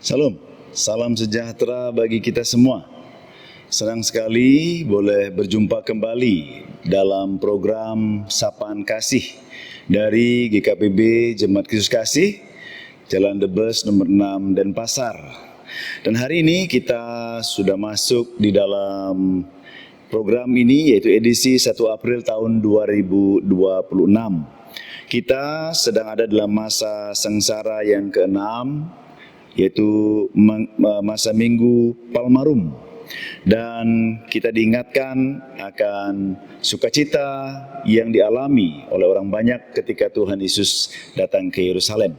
Salam, salam sejahtera bagi kita semua. Senang sekali boleh berjumpa kembali dalam program Sapaan Kasih dari GKPB Jemaat Kristus Kasih, Jalan Debes nomor 6 Denpasar. Dan hari ini kita sudah masuk di dalam program ini, yaitu edisi 1 April tahun 2026. Kita sedang ada dalam masa sengsara yang ke-6, yaitu masa Minggu Palmarum. Dan kita diingatkan akan sukacita yang dialami oleh orang banyak ketika Tuhan Yesus datang ke Yerusalem.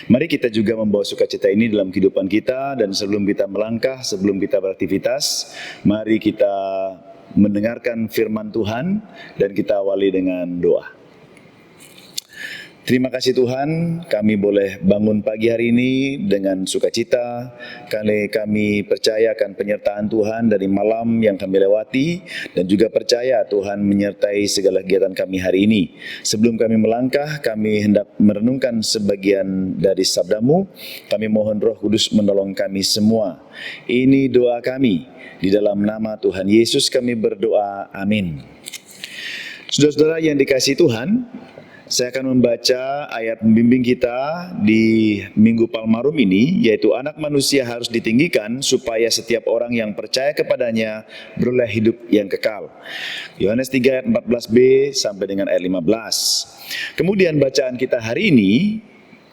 Mari kita juga membawa sukacita ini dalam kehidupan kita, dan sebelum kita melangkah, sebelum kita beraktivitas, mari kita mendengarkan firman Tuhan dan kita awali dengan doa. Terima kasih Tuhan, kami boleh bangun pagi hari ini dengan sukacita. Kami percaya akan penyertaan Tuhan dari malam yang kami lewati, dan juga percaya Tuhan menyertai segala kegiatan kami hari ini. Sebelum kami melangkah, kami hendak merenungkan sebagian dari sabda-Mu. Kami mohon Roh Kudus menolong kami semua. Ini doa kami, di dalam nama Tuhan Yesus kami berdoa, amin. Saudara-saudara yang dikasihi Tuhan, saya akan membaca ayat pembimbing kita di Minggu Palmarum ini, yaitu anak manusia harus ditinggikan supaya setiap orang yang percaya kepadanya beroleh hidup yang kekal. Yohanes 3 ayat 14b sampai dengan ayat 15. Kemudian bacaan kita hari ini,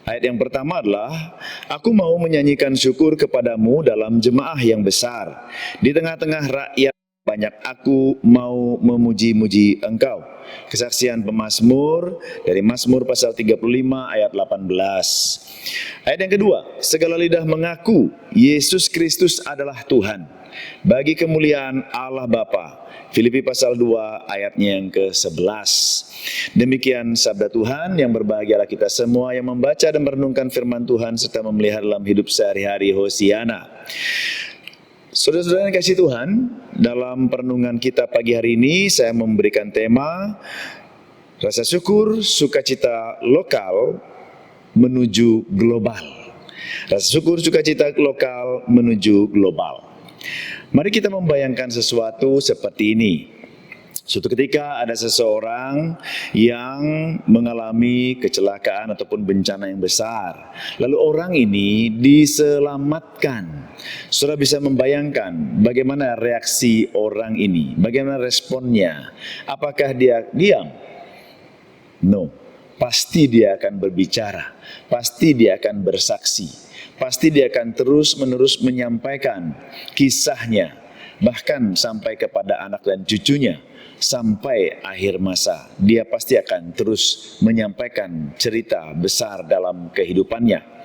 ayat yang pertama adalah, aku mau menyanyikan syukur kepadamu dalam jemaah yang besar. Di tengah-tengah rakyat banyak aku mau memuji-muji engkau. Kesaksian pemazmur dari Mazmur pasal 35 ayat 18. Ayat yang kedua, segala lidah mengaku Yesus Kristus adalah Tuhan, bagi kemuliaan Allah Bapa. Filipi pasal 2 ayatnya yang ke-11. Demikian sabda Tuhan. Yang berbahagialah kita semua yang membaca dan merenungkan firman Tuhan serta memelihara dalam hidup sehari-hari. Hosiana. Saudara-saudara yang kasih Tuhan, dalam perenungan kita pagi hari ini saya memberikan tema rasa syukur, sukacita lokal menuju global. Rasa syukur, sukacita lokal menuju global. Mari kita membayangkan sesuatu seperti ini. Suatu ketika ada seseorang yang mengalami kecelakaan ataupun bencana yang besar. Lalu orang ini diselamatkan. Saudara bisa membayangkan bagaimana reaksi orang ini, bagaimana responnya. Apakah dia diam? No, pasti dia akan berbicara, pasti dia akan bersaksi, pasti dia akan terus-menerus menyampaikan kisahnya, bahkan sampai kepada anak dan cucunya. Sampai akhir masa, dia pasti akan terus menyampaikan cerita besar dalam kehidupannya.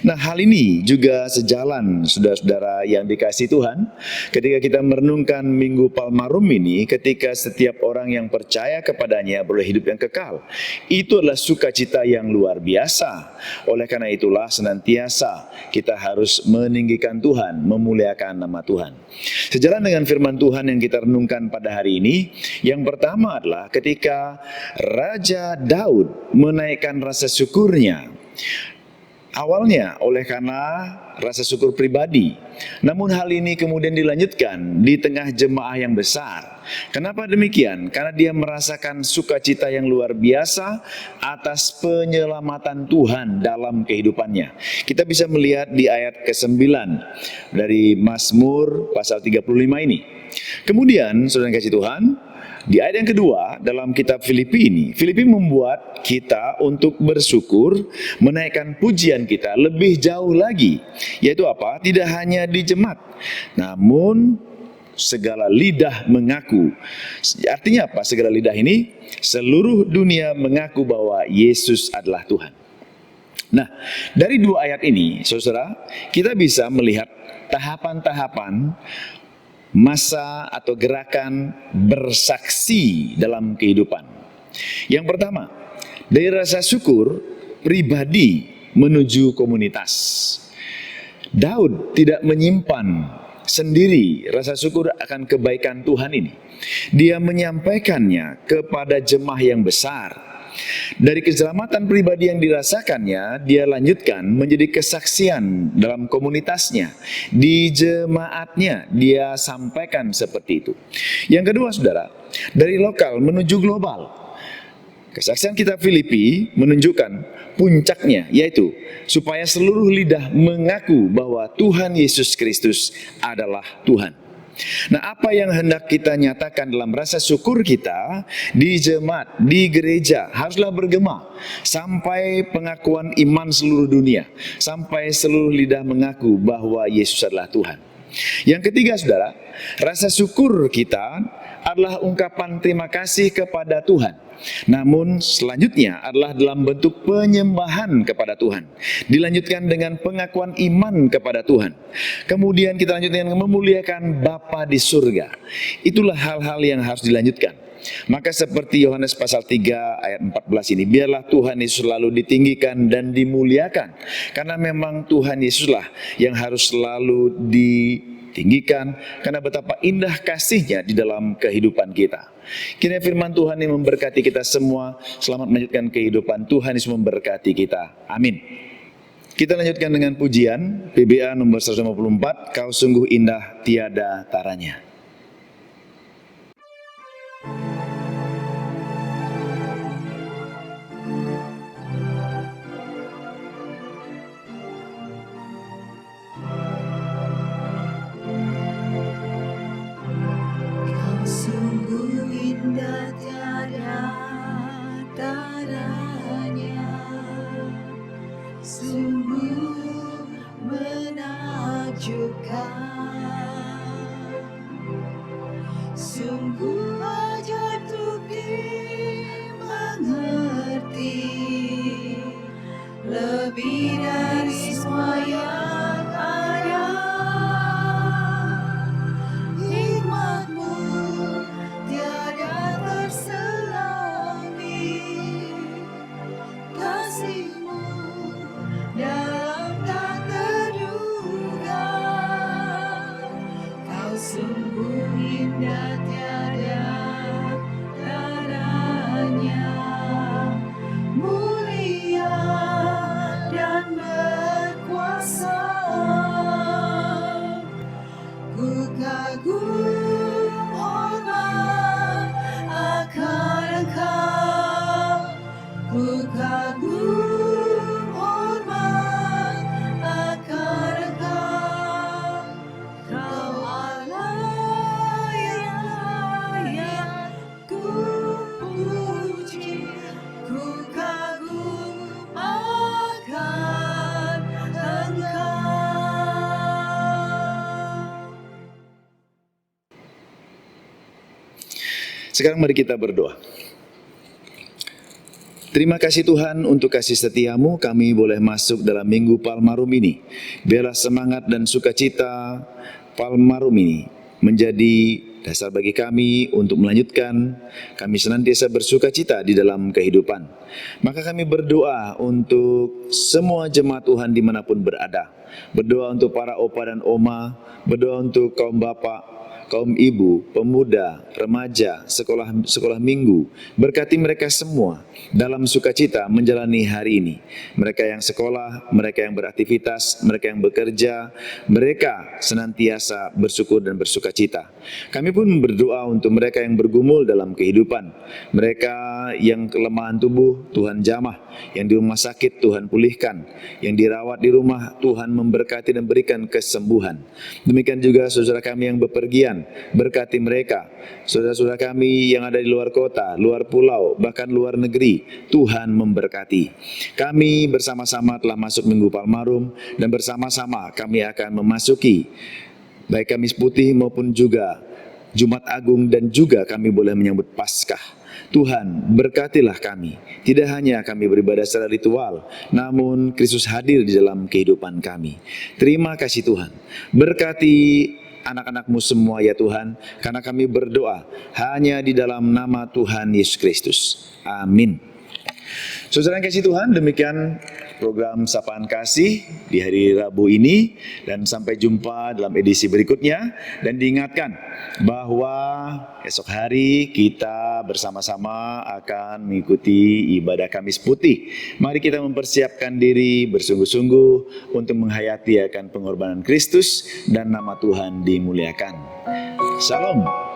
Nah, hal ini juga sejalan, saudara-saudara yang dikasihi Tuhan, ketika kita merenungkan Minggu Palmarum ini, ketika setiap orang yang percaya kepadanya beroleh hidup yang kekal. Itu adalah sukacita yang luar biasa. Oleh karena itulah senantiasa kita harus meninggikan Tuhan, memuliakan nama Tuhan. Sejalan dengan firman Tuhan yang kita renungkan pada hari ini, yang pertama adalah ketika Raja Daud menaikkan rasa syukurnya. Awalnya oleh karena rasa syukur pribadi. Namun hal ini kemudian dilanjutkan di tengah jemaah yang besar. Kenapa demikian? Karena dia merasakan sukacita yang luar biasa atas penyelamatan Tuhan dalam kehidupannya. Kita bisa melihat di ayat ke-9 dari Mazmur pasal 35 ini. Kemudian, saudara yang kasih Tuhan, di ayat yang kedua dalam kitab Filipi ini, Filipi membuat kita untuk bersyukur, menaikkan pujian kita lebih jauh lagi. Yaitu apa? Tidak hanya di jemaat, namun segala lidah mengaku. Artinya apa segala lidah ini? Seluruh dunia mengaku bahwa Yesus adalah Tuhan. Nah, dari dua ayat ini, saudara, kita bisa melihat tahapan-tahapan masa atau gerakan bersaksi dalam kehidupan. Yang pertama, dari rasa syukur pribadi menuju komunitas. Daud tidak menyimpan sendiri rasa syukur akan kebaikan Tuhan ini. Dia menyampaikannya kepada jemaah yang besar. Dari keselamatan pribadi yang dirasakannya, dia lanjutkan menjadi kesaksian dalam komunitasnya, di jemaatnya, dia sampaikan seperti itu. Yang kedua, saudara, dari lokal menuju global. Kesaksian kitab Filipi menunjukkan puncaknya, yaitu supaya seluruh lidah mengaku bahwa Tuhan Yesus Kristus adalah Tuhan. Nah, apa yang hendak kita nyatakan dalam rasa syukur kita di jemaat, di gereja, haruslah bergema sampai pengakuan iman seluruh dunia, sampai seluruh lidah mengaku bahwa Yesus adalah Tuhan. Yang ketiga, saudara, rasa syukur kita adalah ungkapan terima kasih kepada Tuhan. Namun selanjutnya adalah dalam bentuk penyembahan kepada Tuhan. Dilanjutkan dengan pengakuan iman kepada Tuhan. Kemudian kita lanjutkan dengan memuliakan Bapa di surga. Itulah hal-hal yang harus dilanjutkan. Maka seperti Yohanes pasal 3 ayat 14 ini, biarlah Tuhan Yesus selalu ditinggikan dan dimuliakan. Karena memang Tuhan Yesuslah yang harus selalu ditinggikan, karena betapa indah kasih-Nya di dalam kehidupan kita. Kiranya firman Tuhan yang memberkati kita semua. Selamat melanjutkan kehidupan. Tuhan Yesus memberkati kita. Amin. Kita lanjutkan dengan pujian PBA nomor 154, Kau sungguh indah tiada taranya. Sungguh ajaib untuk dimengerti, lebih dari semua yang ada. Hikmat-Mu tiada terselami, kasih-Mu dalam tak terduga. Kau sungguh indah tiada taranya, mulia dan berkuasa. Ku kagum hormat akan Engkau, ku kagum hormat akan Engkau. Kau Allah yang layak ku puji, ku kagum akan Engkau. Sekarang mari kita berdoa. Terima kasih Tuhan untuk kasih setia-Mu, kami boleh masuk dalam Minggu Palmarum ini. Biarlah semangat dan sukacita Palmarum ini menjadi dasar bagi kami untuk melanjutkan kami senantiasa bersukacita di dalam kehidupan. Maka kami berdoa untuk semua jemaat Tuhan dimanapun berada. Berdoa untuk para opa dan oma, berdoa untuk kaum bapak, kaum ibu, pemuda, remaja, sekolah minggu. Berkati mereka semua dalam sukacita menjalani hari ini. Mereka yang sekolah, mereka yang beraktivitas, mereka yang bekerja, mereka senantiasa bersyukur dan bersukacita. Kami pun berdoa untuk mereka yang bergumul dalam kehidupan. Mereka yang kelemahan tubuh, Tuhan jamah. Yang di rumah sakit, Tuhan pulihkan. Yang dirawat di rumah, Tuhan memberkati dan berikan kesembuhan. Demikian juga saudara kami yang bepergian, berkati mereka. Saudara-saudara kami yang ada di luar kota, luar pulau, bahkan luar negeri, Tuhan memberkati. Kami bersama-sama telah masuk Minggu Palmarum, dan bersama-sama kami akan memasuki baik Kamis Putih maupun juga Jumat Agung, dan juga kami boleh menyambut Paskah. Tuhan berkatilah kami. Tidak hanya kami beribadah secara ritual, namun Kristus hadir di dalam kehidupan kami. Terima kasih Tuhan. Berkati anak-anak-Mu semua ya Tuhan, karena kami berdoa hanya di dalam nama Tuhan Yesus Kristus. Amin. Saudara yang kasih Tuhan, demikian program Sapaan Kasih di hari Rabu ini, dan sampai jumpa dalam edisi berikutnya. Dan diingatkan bahwa esok hari kita bersama-sama akan mengikuti ibadah Kamis Putih. Mari kita mempersiapkan diri bersungguh-sungguh untuk menghayati akan pengorbanan Kristus dan nama Tuhan dimuliakan. Shalom.